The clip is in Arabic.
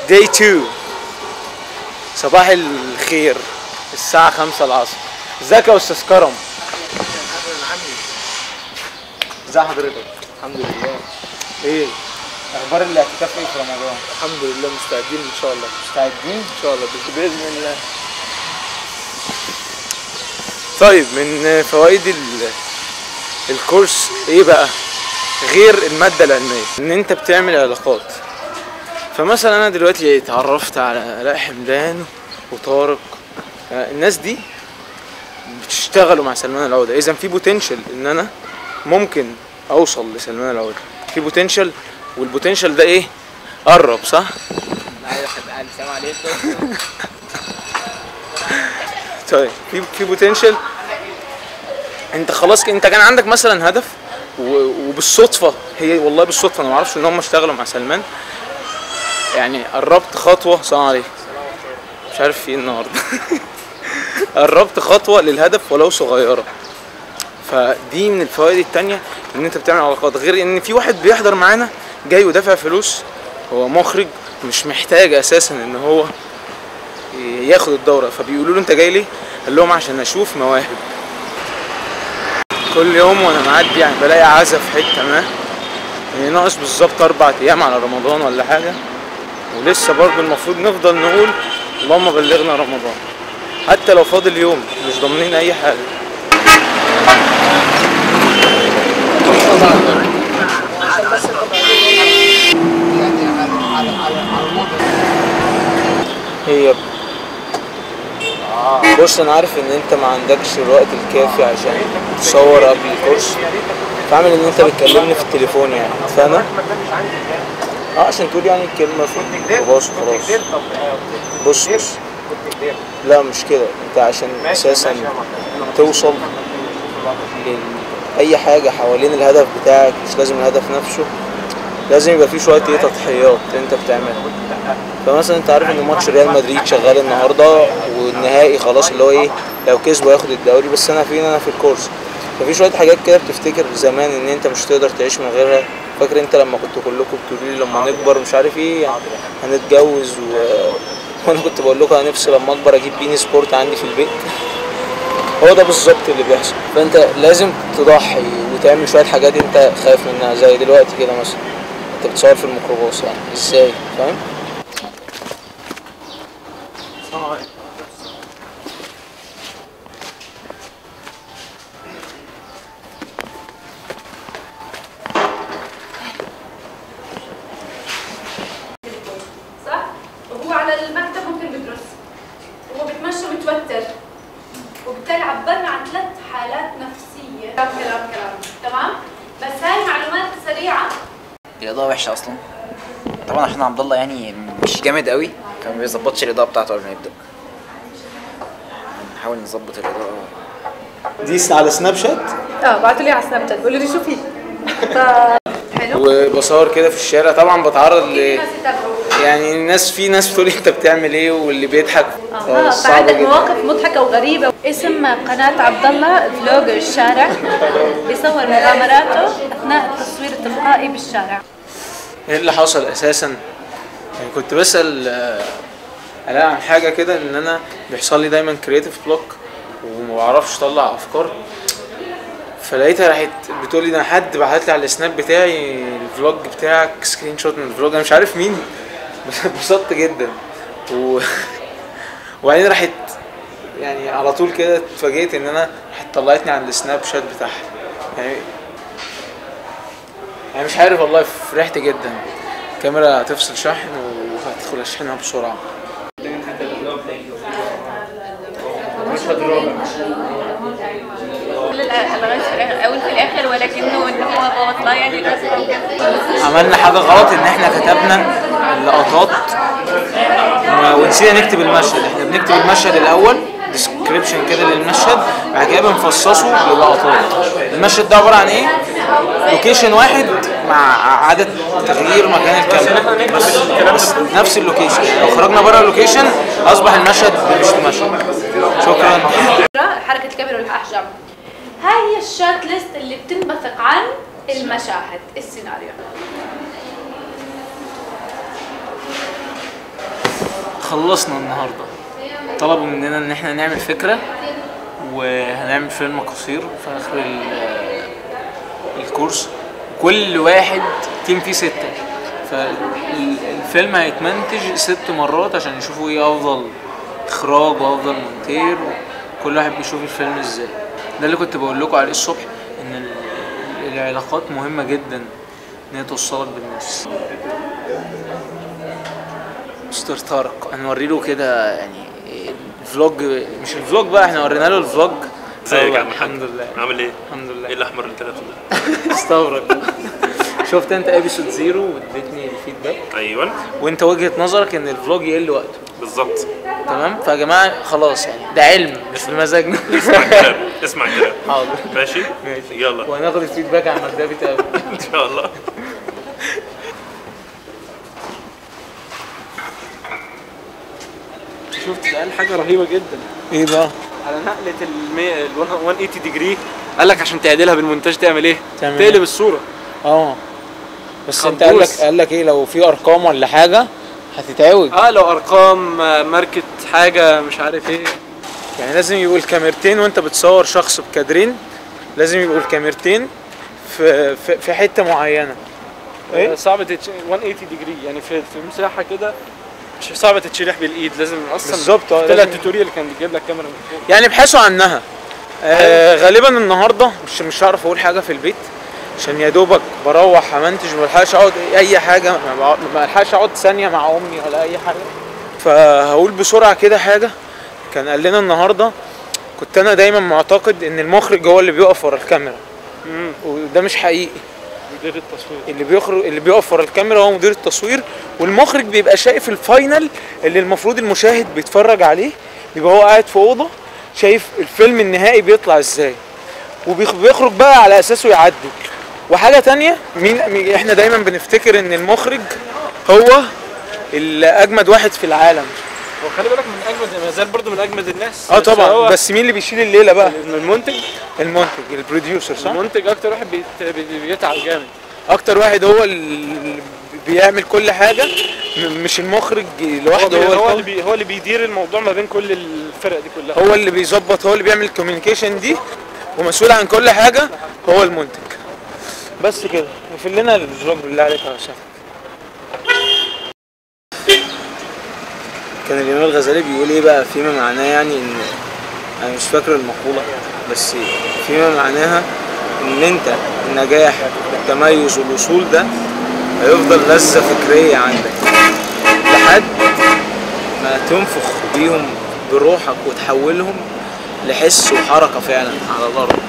Day 2 صباح الخير الساعة 5 العصر. ازيك يا استاذ كرم؟ ازي حضرتك؟ الحمد لله. ايه اخبار الاعتكاف ايه في رمضان؟ الحمد لله مستعدين ان شاء الله. مستعدين؟ ان شاء الله باذن الله. طيب من فوائد الكورس ايه بقى غير المادة العلمية؟ ان انت بتعمل علاقات. فمثلا انا دلوقتي اتعرفت على علاء حمدان وطارق، الناس دي بتشتغلوا مع سلمان العودة، اذا في بوتنشال ان انا ممكن اوصل لسلمان العودة، في بوتنشال، والبوتنشال ده ايه؟ قرب صح؟ السلام عليكم. طيب في بوتنشال، انت خلاص انت كان عندك مثلا هدف وبالصدفه، هي والله بالصدفه انا ما اعرفش ان هم اشتغلوا مع سلمان، يعني قربت خطوه. السلام عليكم. مش عارف في ايه النهارده. قربت خطوه للهدف ولو صغيره. فدي من الفوائد التانية ان انت بتعمل علاقات، غير ان في واحد بيحضر معانا جاي ودافع فلوس، هو مخرج مش محتاج اساسا ان هو ياخد الدوره، فبيقولوا له انت جاي ليه؟ قال لهم عشان اشوف مواهب. كل يوم وانا معدي يعني بلاقي عزا في حته ما، يعني ناقص بالظبط 4 ايام على رمضان ولا حاجه، ولسه برضه المفروض نفضل نقول اللهم بلغنا رمضان، حتى لو فاضل يوم مش ضامنين اي حاجه. هي بص انا عارف ان انت ما عندكش الوقت الكافي عشان تصور قبل الكورس، فاعمل ان انت بتكلمني في التليفون يعني، فاهمة؟ عشان تقول يعني الكلمة في خلاص وخلاص. بص لا مش كده، انت عشان اساسا توصل اي حاجة حوالين الهدف بتاعك، مش لازم الهدف نفسه، لازم يبقى فيه شوية ايه تضحيات انت بتعملها. فمثلا انت عارف ان ماتش ريال مدريد شغال النهارده والنهائي خلاص اللي هو ايه لو كسبوا ياخد الدوري، بس انا في الكورس، ففي شويه حاجات كده بتفتكر زمان ان انت مش تقدر تعيش من غيرها. فاكر انت لما كنتوا كلكم بتقولوا لي لما نكبر مش عارف ايه يعني هنتجوز وانا كنت بقول لكم انا نفسي لما اكبر اجيب بيني سبورت عندي في البيت. هو ده بالظبط اللي بيحصل. فانت لازم تضحي وتعمل شويه حاجات انت خايف منها، زي دلوقتي كده مثلا انت بتصور في الميكروباص، يعني ازاي؟ فاهم؟ صح؟ وهو على المكتب ممكن بدرس، وهو بتمشى متوتر، وبالتالي عبرنا عن 3 حالات نفسية. كلام تمام؟ بس هاي معلومات سريعة. الإضاءة وحشة أصلا طبعا عشان عبد الله يعني مش جامد قوي، فما بيظبطش الإضاءة بتاعته قبل ما يبدأ. نحاول نظبط الإضاءة. دي على سناب شات؟ بعتوا لي على سناب شات بيقولوا لي شو في. حلو. وبصور كده في الشارع، طبعا بتعرض يعني في ناس بتقول انت بتعمل ايه واللي بيضحك. فعندك مواقف مضحكه وغريبه. اسم قناه عبد الله فلوج الشارع، بيصور مغامراته اثناء التصوير التلقائي بالشارع. ايه اللي حصل اساسا؟ يعني كنت بسال الاقي عن حاجه كده ان انا بيحصل لي دايما كرييتيف بلوك وما بعرفش اطلع افكار، فلقيتها راحت بتقول لي ده حد بعت لي على السناب بتاعي الفلوج بتاعك سكرين شوت من الفلوج، انا مش عارف مين. انبسطت جدا وبعدين راحت يعني على طول كده اتفاجئت ان انا راحت طلعتني على السناب شات بتاعها، يعني مش عارف والله فرحت جدا. الكاميرا هتفصل شحن وهتدخل اشحنها بسرعه. الغاز في الاخر ولكنه ان هو بطلع يعني عملنا حاجه غلط ان احنا كتبنا اللقطات ونسينا نكتب المشهد. احنا بنكتب المشهد الاول ديسكريبشن كده للمشهد، بعد كده بنفصصه للقطات. المشهد ده عباره عن ايه؟ لوكيشن واحد مع عدد تغيير مكان الكاميرا بس نفس اللوكيشن. لو خرجنا بره اللوكيشن اصبح المشهد مش مشهد. شكرا. حركه الكاميرا والاحجام. هاي هي الشات ليست اللي بتنبثق عن المشاهد، السيناريو. خلصنا النهارده، طلبوا مننا ان احنا نعمل فكره وهنعمل فيلم قصير في اخر الكورس. كل واحد تيم فيه 6، فالفيلم هيتمنتج 6 مرات عشان يشوفوا ايه افضل اخراج وافضل مونتير، كل واحد بيشوف الفيلم ازاي. ده اللي كنت بقول لكم عليه الصبح، ان العلاقات مهمه جدا ان هي توصلك بالناس. مستر طارق هنوري له كده يعني الفلوج، مش الفلوج بقى، احنا ورينا له الفلوج. ازيك يا عم؟ الحمد لله. عامل ايه؟ الحمد لله. ايه الاحمر اللي انت لابسه ده؟ استغرب. شفت انت ابيسود 0 واديتني الفيدباك، ايوه وانت وجهه نظرك ان الفلوج يقل وقته. بالظبط. تمام، فيا جماعه خلاص يعني ده علم مش بمزاجنا. اسمع الكلام اسمع الكلام. حاضر ماشي؟ ماشي يلا وهناخد الفيدباك عن مكتبي تاني. ان شاء الله. شفت قال حاجه رهيبه جدا ايه بقى؟ على نقله ال 180 ديجري. قال لك عشان تعدلها بالمونتاج تعمل ايه؟ تعمل تقلب الصوره. بس انت خبوص. قال لك ايه لو في ارقام ولا حاجه هتتعوج. لو ارقام ماركه حاجه مش عارف ايه. يعني لازم يبقوا الكاميرتين وانت بتصور شخص بكادرين، لازم يبقوا الكاميرتين في حته معينه. ايه؟ صعب 180 ديجري يعني في مساحه كده مش صعبه تتشرح بالايد، لازم اصلا بالظبط. طلع لازم. التوتوريال كان بيجيب لك كاميرا من فوق. يعني ابحثوا عنها. غالبا النهارده مش هعرف اقول حاجه في البيت عشان يا دوبك بروح امنتج، ما بلحقش اقعد اي حاجه، ما بلحقش اقعد ثانيه مع امي ولا اي حاجه. فهقول بسرعه كده حاجه كان قال لنا النهارده. كنت انا دايما معتقد ان المخرج هو اللي بيقف ورا الكاميرا، وده مش حقيقي. مدير التصوير اللي بيقف ورا الكاميرا هو مدير التصوير، والمخرج بيبقى شايف الفاينل اللي المفروض المشاهد بيتفرج عليه، بيبقى هو قاعد في اوضه شايف الفيلم النهائي بيطلع ازاي، وبيخرج بقى على اساسه يعدل. وحاجه تانية، احنا دايما بنفتكر ان المخرج هو الاجمد واحد في العالم. هو خلي بالك من اجمد، ما زال برضه من اجمد الناس. طبعا، بس مين اللي بيشيل الليله بقى؟ المنتج البروديوسر، صح؟ المنتج اكتر واحد بيتعب جامد. اكتر واحد هو اللي بيعمل كل حاجه، مش المخرج لوحده. هو اللي بيدير الموضوع ما بين كل الفرق دي كلها. هو اللي بيظبط، هو اللي بيعمل الكوميونيكيشن دي، ومسؤول عن كل حاجه هو المنتج. بس كده، نقفل لنا الفلوج بالله عليك يا شيخ. كان الإمام الغزالي بيقول ايه بقى فيما معناه، يعني ان انا مش فاكر المقوله، بس فيما معناها ان انت النجاح والتميز والوصول ده هيفضل لذة فكرية عندك لحد ما تنفخ بيهم بروحك وتحولهم لحس وحركة فعلا على الأرض.